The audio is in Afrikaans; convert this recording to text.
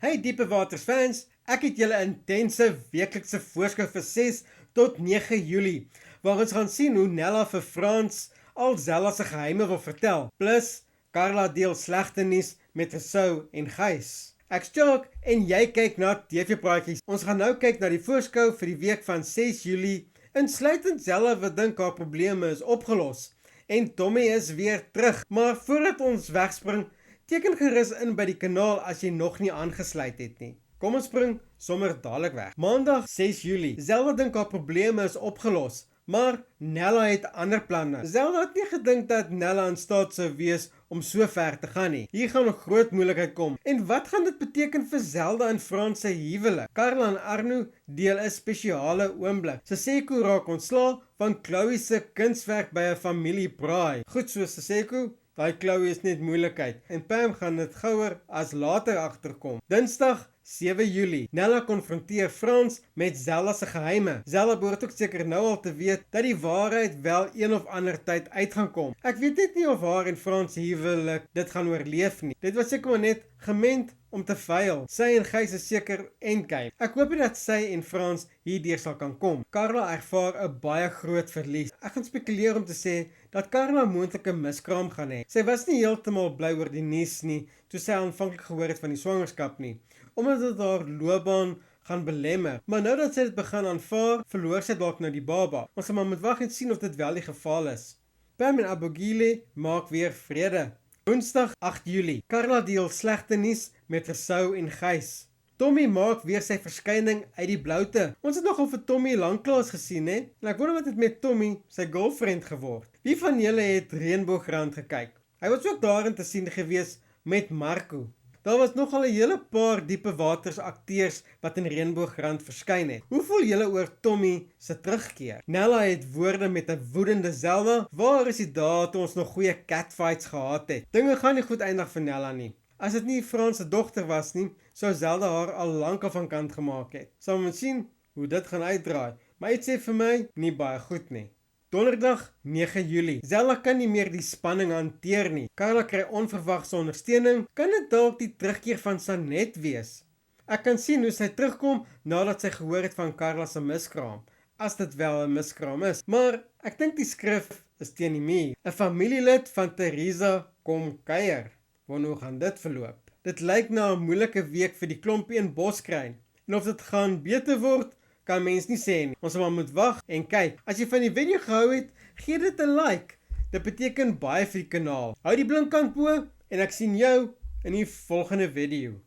Hey diepe waters fans, ek het julle intense weeklikse voorskou vir 6 tot 9 Julie, waar ons gaan sien hoe Nella vir Frans al Zella se geheime wil vertel, plus Carla deel slegte nuus met Rousseau en Gys. Ek's Jock en jy kyk na TV Praatjies. Ons gaan nou kyk na die voorskou vir die week van 6 Julie, insluitend Zella wat dink haar probleme is opgelos. En Tommy is weer terug, maar voordat ons wegspring, teken gerus in by die kanaal as jy nog nie aangesluit het nie. Kom ons spring sommer dadelik weg. Maandag 6 Julie. Zelda dink haar probleme is opgelos, maar Nella het ander planne. Zelda het nie gedink dat Nella in staat sou wees om so ver te gaan nie. Hier gaan 'n groot moeilikheid kom. En wat gaan dit beteken vir Zelda en Frans se huwelik? Carla en Arno deel 'n spesiale oomblik. Seseko raak ontslae van Chloe se kunswerk by 'n familiebraai. Goed so Seseko. Daai Chloe is net moeilikheid en Pam gaan dit gouer as later agterkom. Dinsdag 7 Julie. Nella konfronteer Frans met Zella se geheime. Zella behoort ook seker nou al te weet dat die waarheid wel een of ander tyd uit gaan kom. Ek weet net nie of haar en Frans huwelik dit gaan oorleef nie. Dit was seker maar net gemeend om te veil. Sy en Gys is seker endgame. Ek hoop nie dat sy en Frans hierdeur sal kan kom. Carla ervaar 'n baie groot verlies. Ek gaan spekuleer om te sê dat Carla moontlik 'n miskraam gaan hê. Sy was nie heeltemal bly oor die nuus nie toe sy aanvanklik gehoor het van die swangerskap nie, omdat dit haar loopbaan gaan belemmer. Maar nou dat sy dit begin aanvaar, verloor sy dalk nou die baba. Ons sal maar moet wag en sien of dit wel die geval is. Pam en Abogile maak weer vrede. Woensdag 8 Julie. Carla deel slegte nuus met Rousseau en Gys. Tommy maak weer sy verskyning uit die bloute. Ons het nogal vir Tommy lanklaas gesien, hè? En ek wonder wat het met Tommy, sy girlfriend, geword. Wie van julle het Reënboogrand gekyk? Hy was ook daarin te sien gewees met Marco. Daar was nogal 'n hele paar diepe waters akteurs wat in Reënboogrand verskyn het. Hoe voel julle oor Tommy se terugkeer? Nella het woorde met 'n woedende Zelda. Waar is die dae toe ons nog goeie catfights gehad het? Dinge gaan nie goed eindig vir Nella nie. As dit nie Frans se dogter was nie, sou Zelda haar al lank af van kant gemaak het. Sal ons sien hoe dit gaan uitdraai. Maar dit sê vir my nie baie goed nie. Donderdag 9 Julie. Zelda kan nie meer die spanning hanteer nie. Carla kry onverwagse ondersteuning. Kan dit dalk die terugkeer van Sanet wees? Ek kan sien hoe sy terugkom nadat sy gehoor het van Carla se miskraam. As dit wel 'n miskraam is. Maar ek dink die skrif is teen die muur. 'n Familielid van Theresa kom kuier. Hoe gaan dit verloop? Dit lyk na 'n moeilike week vir die klompie in Boskruin. En of dit gaan beter word, kan mens nie sê nie. Ons sal maar moet wag en kyk. As jy van die video gehou het, gee dit 'n like. Dit beteken baie vir die kanaal. Hou die blinkkant bo en ek sien jou in die volgende video.